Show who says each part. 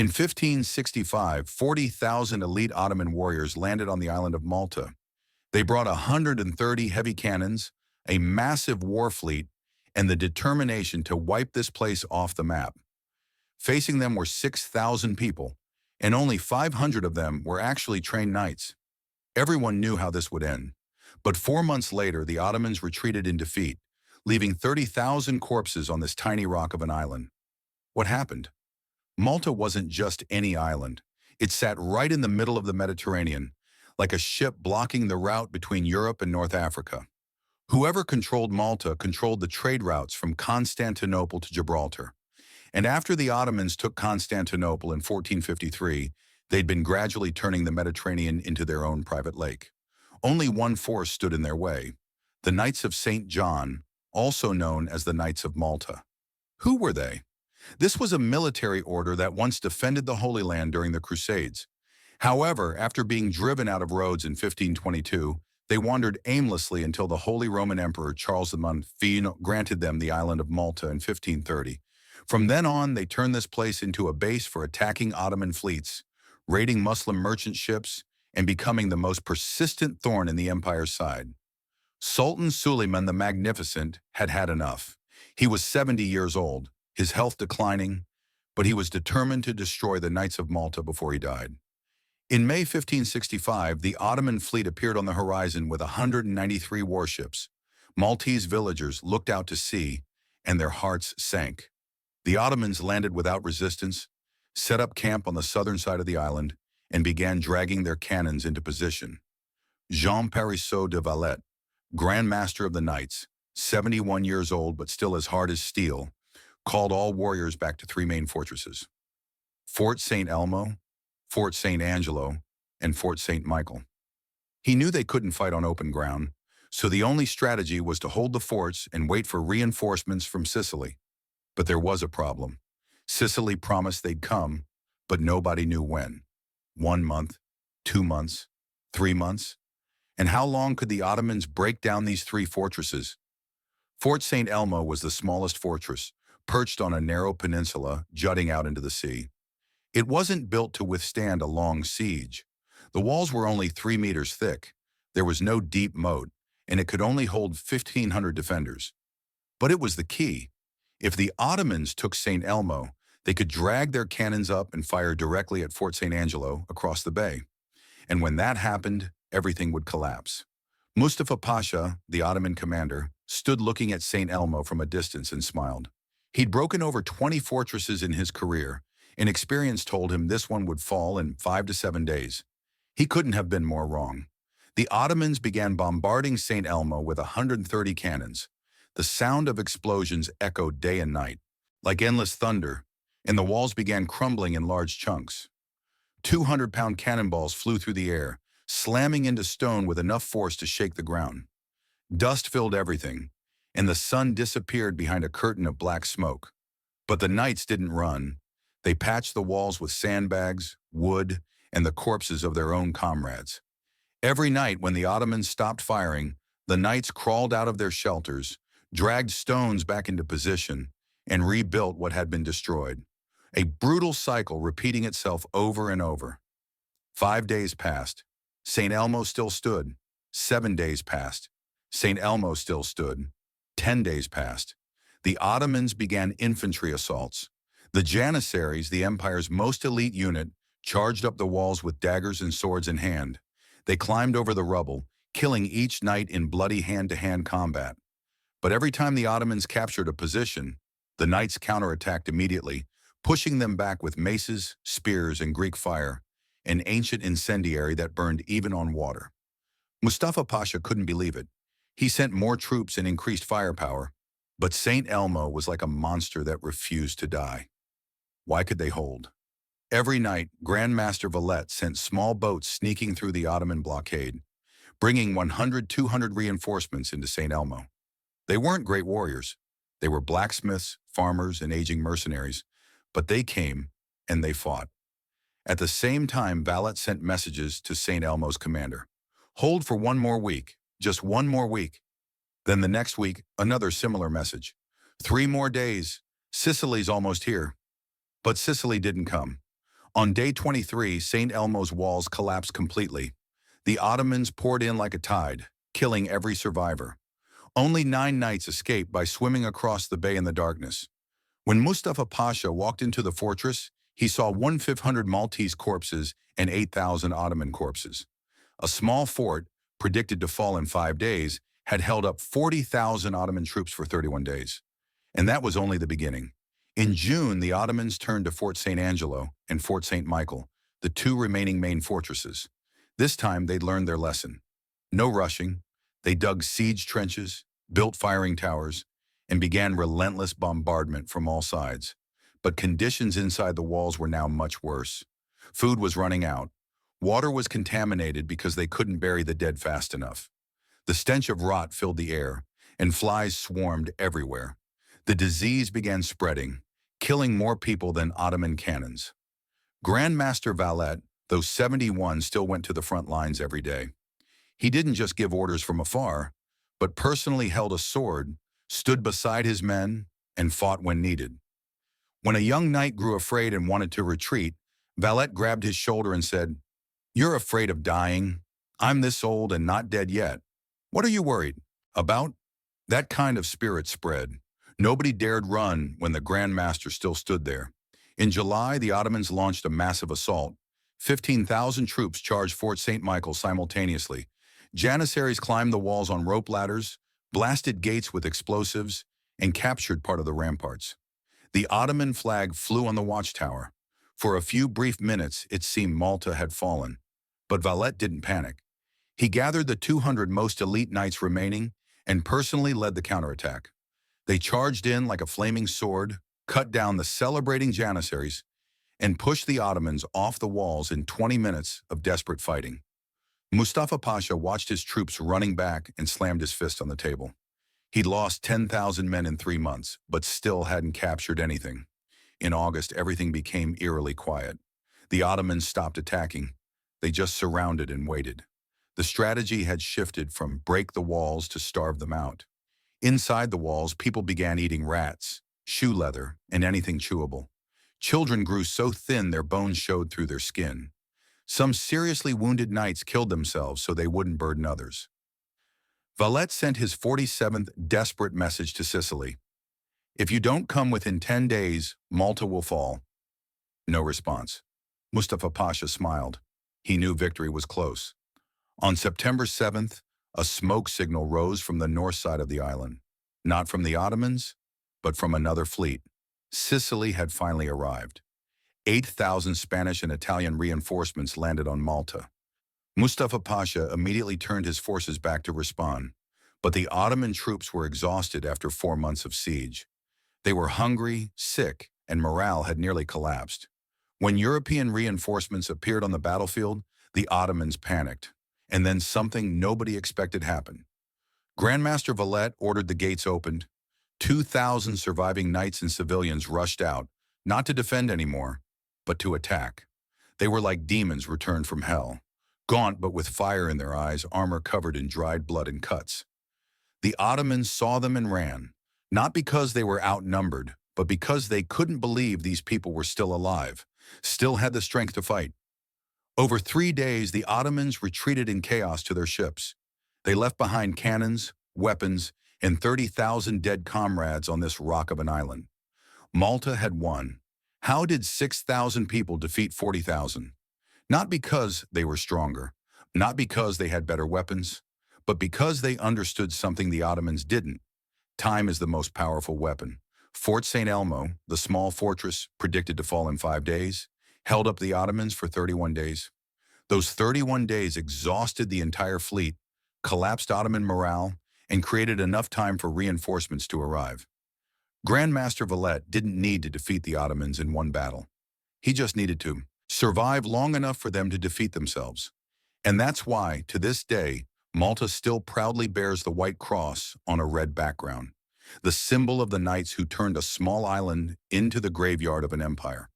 Speaker 1: In 1565, 40,000 elite Ottoman warriors landed on the island of Malta. They brought 130 heavy cannons, a massive war fleet, and the determination to wipe this place off the map. Facing them were 6,000 people, and only 500 of them were actually trained knights. Everyone knew how this would end. But 4 months later, the Ottomans retreated in defeat, leaving 30,000 corpses on this tiny rock of an island. What happened? Malta wasn't just any island. It sat right in the middle of the Mediterranean, like a ship blocking the route between Europe and North Africa. Whoever controlled Malta controlled the trade routes from Constantinople to Gibraltar. And after the Ottomans took Constantinople in 1453, they'd been gradually turning the Mediterranean into their own private lake. Only one force stood in their way: the Knights of St. John, also known as the Knights of Malta. Who were they? This was a military order that once defended the Holy Land during the Crusades. However, after being driven out of Rhodes in 1522, they wandered aimlessly until the Holy Roman Emperor Charles the Magnificent granted them the island of Malta in 1530. From then on, they turned this place into a base for attacking Ottoman fleets, raiding Muslim merchant ships, and becoming the most persistent thorn in the empire's side. Sultan Suleiman the Magnificent had had enough. He was 70 years old, his health declining, but he was determined to destroy the Knights of Malta before he died. In May 1565, the Ottoman fleet appeared on the horizon with 193 warships. Maltese villagers looked out to sea, and their hearts sank. The Ottomans landed without resistance, set up camp on the southern side of the island, and began dragging their cannons into position. Jean de Valette, Grand Master of the Knights, 71 years old but still as hard as steel, called all warriors back to three main fortresses: Fort St. Elmo, Fort St. Angelo, and Fort St. Michael. He knew they couldn't fight on open ground, so the only strategy was to hold the forts and wait for reinforcements from Sicily. But there was a problem. Sicily promised they'd come, but nobody knew when. 1 month, 2 months, 3 months? And how long could the Ottomans break down these three fortresses? Fort St. Elmo was the smallest fortress, perched on a narrow peninsula jutting out into the sea. It wasn't built to withstand a long siege. The walls were only 3 meters thick. There was no deep moat, and it could only hold 1,500 defenders. But it was the key. If the Ottomans took St. Elmo, they could drag their cannons up and fire directly at Fort St. Angelo across the bay. And when that happened, everything would collapse. Mustafa Pasha, the Ottoman commander, stood looking at St. Elmo from a distance and smiled. He'd broken over 20 fortresses in his career, and experience told him this one would fall in 5 to 7 days. He couldn't have been more wrong. The Ottomans began bombarding St. Elmo with 130 cannons. The sound of explosions echoed day and night, like endless thunder, and the walls began crumbling in large chunks. 200-pound cannonballs flew through the air, slamming into stone with enough force to shake the ground. Dust filled everything, and the sun disappeared behind a curtain of black smoke. But the knights didn't run. They patched the walls with sandbags, wood, and the corpses of their own comrades. Every night when the Ottomans stopped firing, the knights crawled out of their shelters, dragged stones back into position, and rebuilt what had been destroyed. A brutal cycle repeating itself over and over. 5 days passed. St. Elmo still stood. 7 days passed. St. Elmo still stood. 10 days passed. The Ottomans began infantry assaults. The Janissaries, the empire's most elite unit, charged up the walls with daggers and swords in hand. They climbed over the rubble, killing each knight in bloody hand-to-hand combat. But every time the Ottomans captured a position, the knights counterattacked immediately, pushing them back with maces, spears, and Greek fire, an ancient incendiary that burned even on water. Mustafa Pasha couldn't believe it. He sent more troops and increased firepower, but St. Elmo was like a monster that refused to die. Why could they hold? Every night, Grand Master Valette sent small boats sneaking through the Ottoman blockade, bringing 100, 200 reinforcements into St. Elmo. They weren't great warriors. They were blacksmiths, farmers, and aging mercenaries, but they came and they fought. At the same time, Valette sent messages to St. Elmo's commander. Hold for 1 more week, just 1 more week. Then the next week, another similar message. 3 more days, Sicily's almost here. But Sicily didn't come. On day 23, St. Elmo's walls collapsed completely. The Ottomans poured in like a tide, killing every survivor. Only 9 knights escaped by swimming across the bay in the darkness. When Mustafa Pasha walked into the fortress, he saw 1,500 Maltese corpses and 8,000 Ottoman corpses. A small fort, predicted to fall in 5 days, had held up 40,000 Ottoman troops for 31 days. And that was only the beginning. In June, the Ottomans turned to Fort St. Angelo and Fort St. Michael, the 2 remaining main fortresses. This time, they'd learned their lesson. No rushing. They dug siege trenches, built firing towers, and began relentless bombardment from all sides. But conditions inside the walls were now much worse. Food was running out. Water was contaminated because they couldn't bury the dead fast enough. The stench of rot filled the air, and flies swarmed everywhere. The disease began spreading, killing more people than Ottoman cannons. Grand Master Valette, though 71, still went to the front lines every day. He didn't just give orders from afar, but personally held a sword, stood beside his men, and fought when needed. When a young knight grew afraid and wanted to retreat, Valette grabbed his shoulder and said, "You're afraid of dying. I'm this old and not dead yet. What are you worried about?" That kind of spirit spread. Nobody dared run when the Grand Master still stood there. In July, the Ottomans launched a massive assault. 15,000 troops charged Fort St. Michael simultaneously. Janissaries climbed the walls on rope ladders, blasted gates with explosives, and captured part of the ramparts. The Ottoman flag flew on the watchtower. For a few brief minutes, it seemed Malta had fallen. But Valette didn't panic. He gathered the 200 most elite knights remaining and personally led the counterattack. They charged in like a flaming sword, cut down the celebrating Janissaries, and pushed the Ottomans off the walls in 20 minutes of desperate fighting. Mustafa Pasha watched his troops running back and slammed his fist on the table. He'd lost 10,000 men in 3 months, but still hadn't captured anything. In August, everything became eerily quiet. The Ottomans stopped attacking. They just surrounded and waited. The strategy had shifted from break the walls to starve them out. Inside the walls, people began eating rats, shoe leather, and anything chewable. Children grew so thin their bones showed through their skin. Some seriously wounded knights killed themselves so they wouldn't burden others. Valette sent his 47th desperate message to Sicily. "If you don't come within 10 days, Malta will fall." No response. Mustafa Pasha smiled. He knew victory was close. On September 7th, a smoke signal rose from the north side of the island. Not from the Ottomans, but from another fleet. Sicily had finally arrived. 8,000 Spanish and Italian reinforcements landed on Malta. Mustafa Pasha immediately turned his forces back to respond, but the Ottoman troops were exhausted after 4 months of siege. They were hungry, sick, and morale had nearly collapsed. When European reinforcements appeared on the battlefield, the Ottomans panicked, and then something nobody expected happened. Grandmaster Valette ordered the gates opened. 2,000 surviving knights and civilians rushed out, not to defend anymore, but to attack. They were like demons returned from hell, gaunt but with fire in their eyes, armor covered in dried blood and cuts. The Ottomans saw them and ran, not because they were outnumbered, but because they couldn't believe these people were still alive, still had the strength to fight. Over 3 days, the Ottomans retreated in chaos to their ships. They left behind cannons, weapons, and 30,000 dead comrades on this rock of an island. Malta had won. How did 6,000 people defeat 40,000? Not because they were stronger, not because they had better weapons, but because they understood something the Ottomans didn't. Time is the most powerful weapon. Fort St. Elmo, the small fortress predicted to fall in 5 days, held up the Ottomans for 31 days. Those 31 days exhausted the entire fleet, collapsed Ottoman morale, and created enough time for reinforcements to arrive. Grandmaster Valette didn't need to defeat the Ottomans in one battle. He just needed to survive long enough for them to defeat themselves. And that's why, to this day, Malta still proudly bears the white cross on a red background, the symbol of the knights who turned a small island into the graveyard of an empire.